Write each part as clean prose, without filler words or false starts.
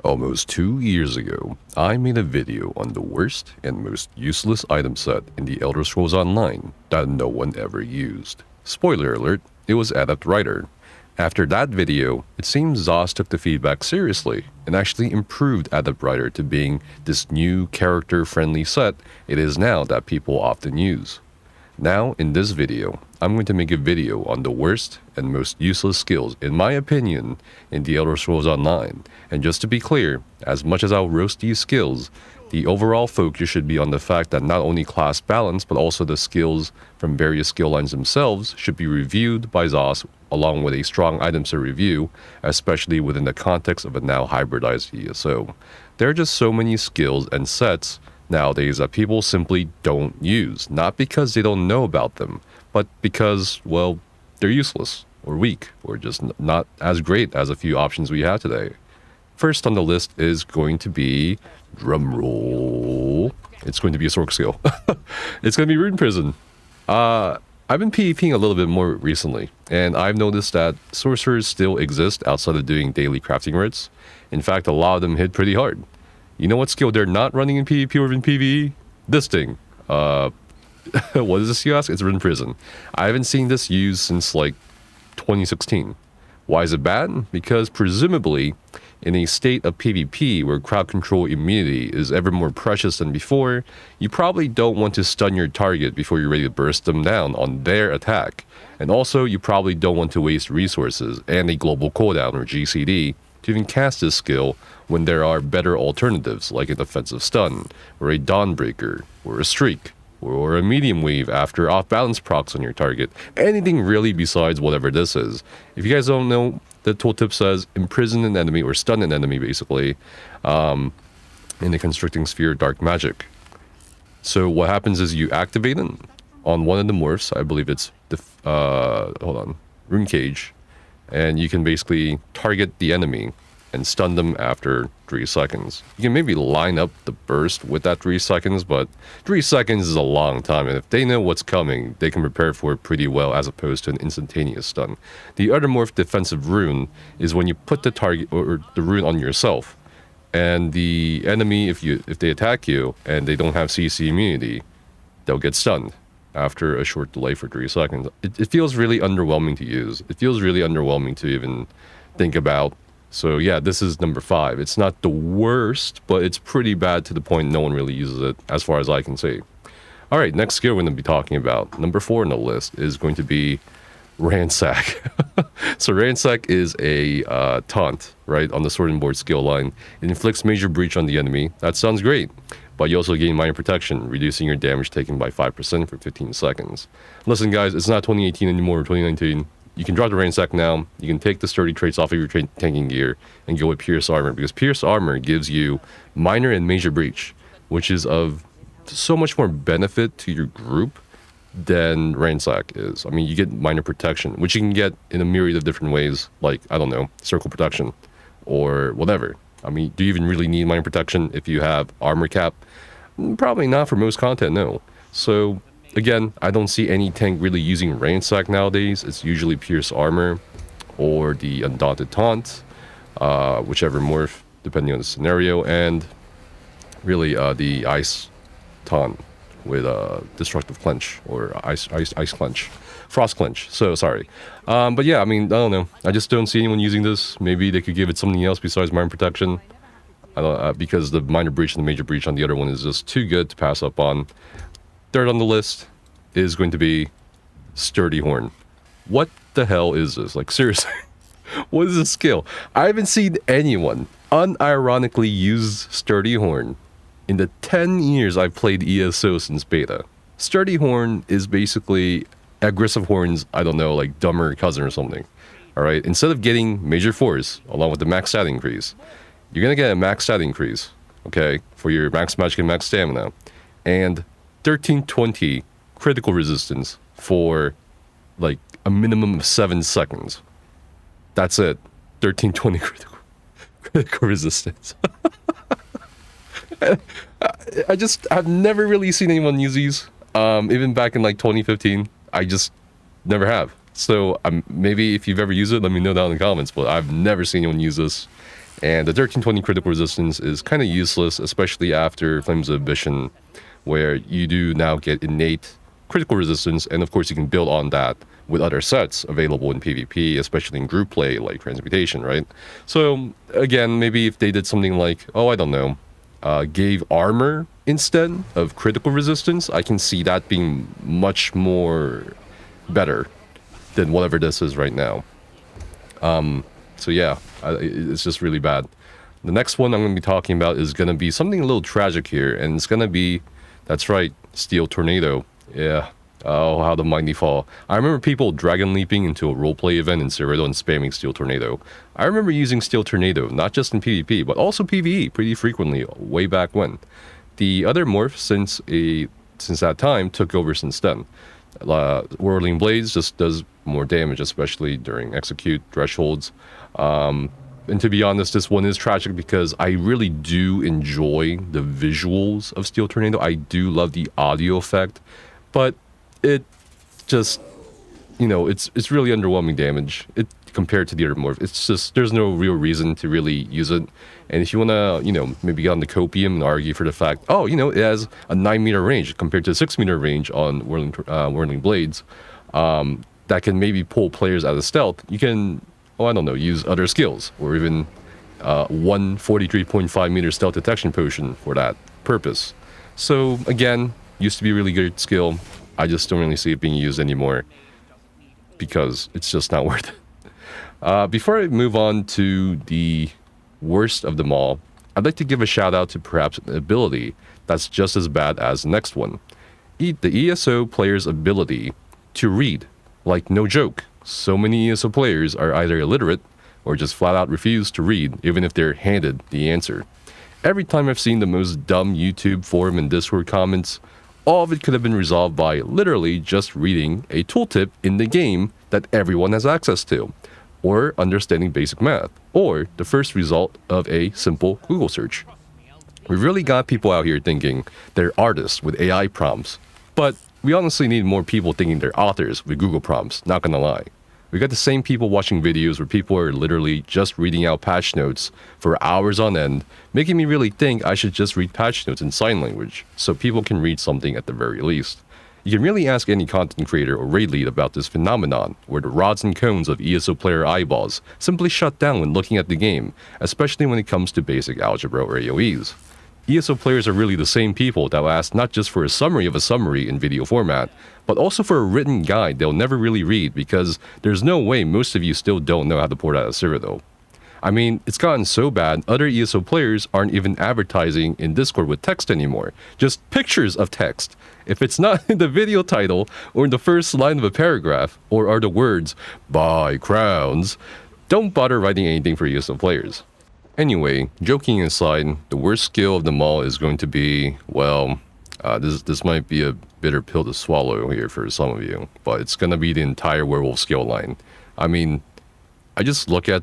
Almost 2 years ago, I made a video on the worst and most useless item set in the Elder Scrolls Online that no one ever used. Spoiler alert, it was Adept Writer. After that video, it seems ZOS took the feedback seriously and actually improved Adept Writer to being this new character-friendly set it is now that people often use. Now, in this video, I'm going to make a video on the worst and most useless skills, in my opinion, in the Elder Scrolls Online. And just to be clear, as much as I'll roast these skills, the overall focus should be on the fact that not only class balance, but also the skills from various skill lines themselves should be reviewed by ZOS along with a strong item set review, especially within the context of a now hybridized ESO. There are just so many skills and sets nowadays that people simply don't use, not because they don't know about them, but because, well, they're useless, or weak, or just not as great as a few options we have today. First on the list is going to be, drumroll, it's going to be a sword skill. It's going to be Rune Prison. I've been PvPing a little bit more recently, and I've noticed that sorcerers still exist outside of doing daily crafting rites. In fact, a lot of them hit pretty hard. You know what skill they're not running in PvP or in PvE? This thing. What is this, you ask? It's Rune Prison. I haven't seen this used since like 2016. Why is it bad? Because presumably, in a state of PvP where crowd control immunity is ever more precious than before, you probably don't want to stun your target before you're ready to burst them down on their attack. And also, you probably don't want to waste resources and a global cooldown or GCD to even cast this skill when there are better alternatives like an offensive stun, or a Dawnbreaker, or a streak, or a medium wave after off-balance procs on your target. Anything really besides whatever this is. If you guys don't know, the tooltip says imprison an enemy, or stun an enemy basically, in the constricting sphere dark magic. So what happens is you activate it on one of the morphs, I believe it's the, Rune Cage, and you can basically target the enemy and stun them after 3 seconds. You can maybe line up the burst with that 3 seconds, but 3 seconds is a long time, and if they know what's coming, they can prepare for it pretty well as opposed to an instantaneous stun. The other morph defensive rune is when you put the target or the rune on yourself, and the enemy, if they attack you and they don't have CC immunity, they'll get stunned after a short delay for 3 seconds. It feels really underwhelming to use. It feels really underwhelming to even think about. So yeah, this is number 5. It's not the worst, but it's pretty bad to the point no one really uses it, as far as I can see. All right, next skill we're going to be talking about, number 4 on the list, is going to be Ransack. So Ransack is a taunt, right, on the Sword and Board skill line. It inflicts major breach on the enemy. That sounds great, but you also gain minor protection, reducing your damage taken by 5% for 15 seconds. Listen guys, it's not 2018 anymore or 2019. You can drop the Ransack now, you can take the sturdy traits off of your tanking gear and go with Pierce Armor, because Pierce Armor gives you minor and major breach, which is of so much more benefit to your group than Ransack is. I mean, you get minor protection, which you can get in a myriad of different ways, like, I don't know, circle protection or whatever. I mean, do you even really need minor protection if you have armor cap? Probably not for most content, no. So again, I don't see any tank really using Ransack nowadays. It's usually Pierce Armor or the Undaunted Taunt, whichever morph, depending on the scenario, and really the Ice Taunt with Destructive Clench or Ice Clench, Frost Clench. So sorry, but yeah, I mean, I don't know. I just don't see anyone using this. Maybe they could give it something else besides minor protection. I don't, because the minor breach and the major breach on the other one is just too good to pass up on. Third on the list is going to be Sturdy Horn. What the hell is this? Like, seriously, what is this skill? I haven't seen anyone unironically use Sturdy Horn in the 10 years I've played ESO since beta. Sturdy Horn is basically Aggressive Horn's, I don't know, like dumber cousin or something. Alright, instead of getting major force along with the max stat increase, you're gonna get a max stat increase, okay, for your max magic and max stamina, and 1320 critical resistance for like a minimum of 7 seconds. That's it. 1320 critical resistance. I've never really seen anyone use these. Even back in like 2015, I just never have. So maybe if you've ever used it, let me know down in the comments, but I've never seen anyone use this. And the 1320 critical resistance is kind of useless, especially after Flames of Ambition, where you do now get innate critical resistance, and of course you can build on that with other sets available in PvP, especially in group play like Transmutation, right? So again, maybe if they did something like, oh, I don't know, gave armor instead of critical resistance, I can see that being much more better than whatever this is right now. So yeah, it's just really bad. The next one I'm going to be talking about is going to be something a little tragic here, and it's going to be, that's right, Steel Tornado. Yeah. Oh, how the mighty fall. I remember people dragon leaping into a roleplay event in Zerodead and spamming Steel Tornado. I remember using Steel Tornado, not just in PvP, but also PvE pretty frequently, way back when. The other morph since that time took over since then. Whirling Blades just does more damage, especially during execute thresholds. And to be honest, this one is tragic because I really do enjoy the visuals of Steel Tornado. I do love the audio effect, but it just, it's really underwhelming damage compared to the other morph. It's just, there's no real reason to really use it. And if you want to, maybe get on the copium and argue for the fact, it has a 9-meter range compared to a 6-meter range on Whirling Blades, that can maybe pull players out of stealth, you can, use other skills, or even one 43.5 meter stealth detection potion for that purpose. So again, used to be a really good skill. I just don't really see it being used anymore because it's just not worth it. Before I move on to the worst of them all, I'd like to give a shout out to perhaps an ability that's just as bad as the next one. The ESO player's ability to read. Like, no joke. So many ESO players are either illiterate or just flat out refuse to read, even if they're handed the answer. Every time I've seen the most dumb YouTube, forum, and Discord comments, all of it could have been resolved by literally just reading a tooltip in the game that everyone has access to, or understanding basic math, or the first result of a simple Google search. We've really got people out here thinking they're artists with AI prompts, but we honestly need more people thinking they're authors with Google prompts, not gonna lie. We got the same people watching videos where people are literally just reading out patch notes for hours on end, making me really think I should just read patch notes in sign language, so people can read something at the very least. You can really ask any content creator or raid lead about this phenomenon, where the rods and cones of ESO player eyeballs simply shut down when looking at the game, especially when it comes to basic algebra or AoEs. ESO players are really the same people that will ask not just for a summary of a summary in video format, but also for a written guide they'll never really read because there's no way most of you still don't know how to port out a Zerodead. I mean, it's gotten so bad, other ESO players aren't even advertising in Discord with text anymore. Just pictures of text. If it's not in the video title or in the first line of a paragraph, or are the words, "buy crowns," don't bother writing anything for ESO players. Anyway, joking aside, the worst skill of them all is going to be, this might be a bitter pill to swallow here for some of you, but it's going to be the entire Werewolf skill line. I mean, I just look at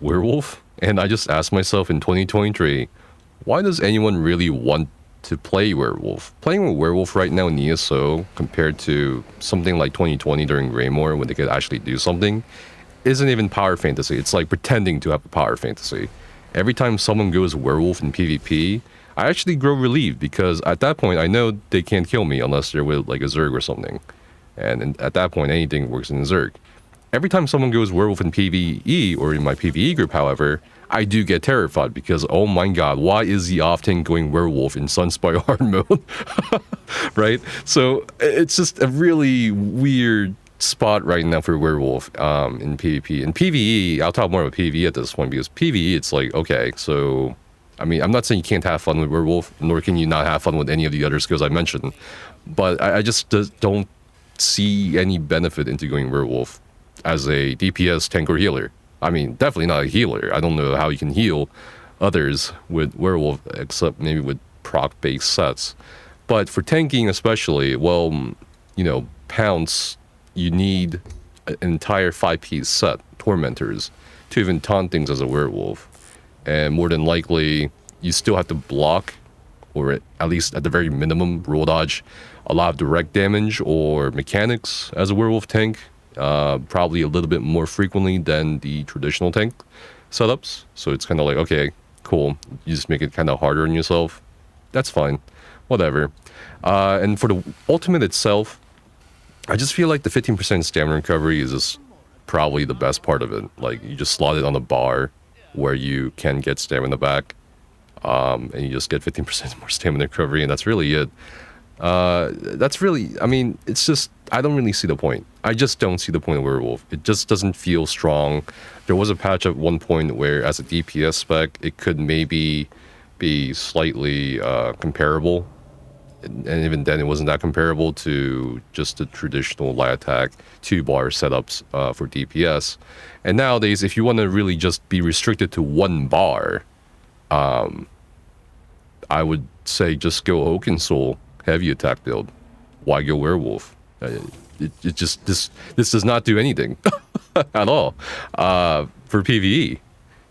Werewolf, and I just ask myself in 2023, why does anyone really want to play Werewolf? Playing with Werewolf right now in ESO, compared to something like 2020 during Greymore, when they could actually do something, isn't even power fantasy. It's like pretending to have a power fantasy. Every time someone goes Werewolf in PvP, I actually grow relieved, because at that point I know they can't kill me unless they're with like a Zerg or something. And at that point, anything works in Zerg. Every time someone goes Werewolf in PvE, or in my PvE group, however, I do get terrified because, oh my god, why is the often going Werewolf in Sunspire hard mode? Right? So it's just a really weird spot right now for Werewolf in PvP. In PvE, I'll talk more about PvE at this point, because PvE, it's like, okay, so, I mean, I'm not saying you can't have fun with Werewolf, nor can you not have fun with any of the other skills I mentioned, but I just don't see any benefit into going Werewolf as a DPS tank or healer. I mean, definitely not a healer. I don't know how you can heal others with Werewolf, except maybe with proc-based sets. But for tanking especially, Pounce, you need an entire 5-piece set, Tormentors, to even taunt things as a Werewolf. And more than likely, you still have to block, or at least at the very minimum, roll dodge a lot of direct damage or mechanics as a Werewolf tank, probably a little bit more frequently than the traditional tank. setups. So it's kind of like, okay, cool. You just make it kind of harder on yourself. That's fine. Whatever. And for the ultimate itself, I just feel like the 15% stamina recovery is just probably the best part of it. Like, you just slot it on a bar where you can get stamina back, and you just get 15% more stamina recovery, and that's really it. That's really, I mean, it's just, I don't really see the point. I just don't see the point of Werewolf. It just doesn't feel strong. There was a patch at one point where, as a DPS spec, it could maybe be slightly comparable. And even then, it wasn't that comparable to just the traditional light attack 2-bar setups for DPS. And nowadays, if you want to really just be restricted to 1 bar, I would say just go Oaken Soul heavy attack build. Why go Werewolf? It just, this does not do anything at all for PvE.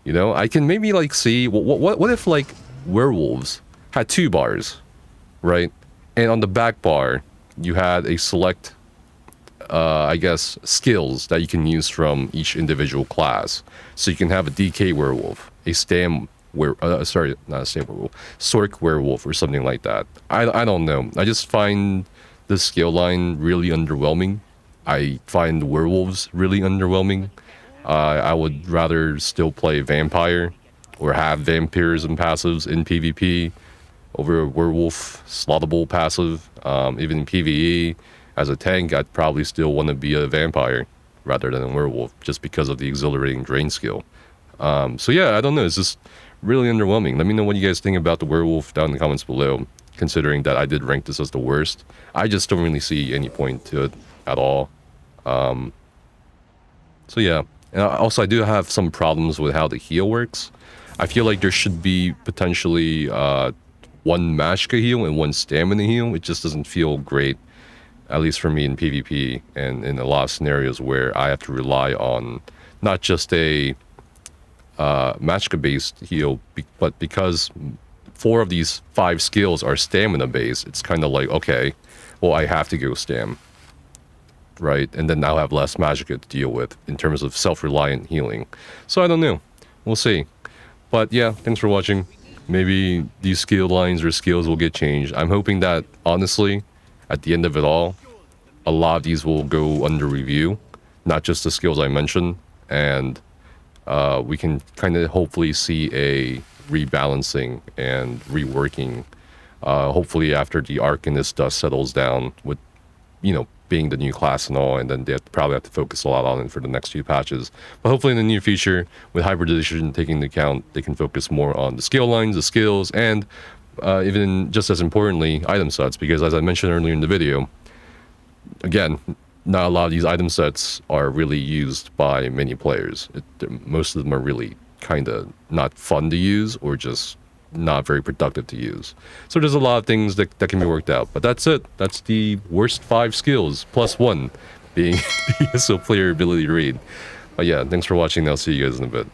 You know, I can maybe like see what if like Werewolves had 2 bars, right? And on the back bar, you had a select, I guess, skills that you can use from each individual class. So you can have a DK Werewolf, a Stam sorry, not a Stam Werewolf, Sork Werewolf or something like that. I don't know. I just find the skill line really underwhelming. I find Werewolves really underwhelming. I would rather still play Vampire or have Vampires and passives in PvP over a Werewolf slottable passive. Even in PvE, as a tank, I'd probably still want to be a Vampire rather than a Werewolf, just because of the exhilarating drain skill. So yeah, I don't know, it's just really underwhelming. Let me know what you guys think about the Werewolf down in the comments below, considering that I did rank this as the worst. I just don't really see any point to it at all. So yeah, and also I do have some problems with how the heal works. I feel like there should be potentially 1 Magicka heal and 1 stamina heal. It just doesn't feel great, at least for me in PvP and in a lot of scenarios where I have to rely on not just a Magicka based heal, but because 4 of these 5 skills are stamina based, it's kind of like, okay, well, I have to go stam, right? And then I'll have less Magicka to deal with in terms of self-reliant healing. So I don't know, we'll see. But yeah, thanks for watching. Maybe these skill lines or skills will get changed. I'm hoping that, honestly, at the end of it all, a lot of these will go under review, not just the skills I mentioned, and we can kind of hopefully see a rebalancing and reworking, hopefully after the Arcanist dust settles down with, you know, being the new class and all, and then they probably have to focus a lot on it for the next few patches. But hopefully in the near future, with hybridization taking into account, they can focus more on the skill lines, the skills, and even just as importantly, item sets, because as I mentioned earlier in the video, again, not a lot of these item sets are really used by many players. Most of them are really kind of not fun to use, or just not very productive to use. So there's a lot of things that can be worked out. But that's it. That's the worst 5 skills, plus 1 being the ESO player ability to read. But yeah, thanks for watching. I'll see you guys in a bit.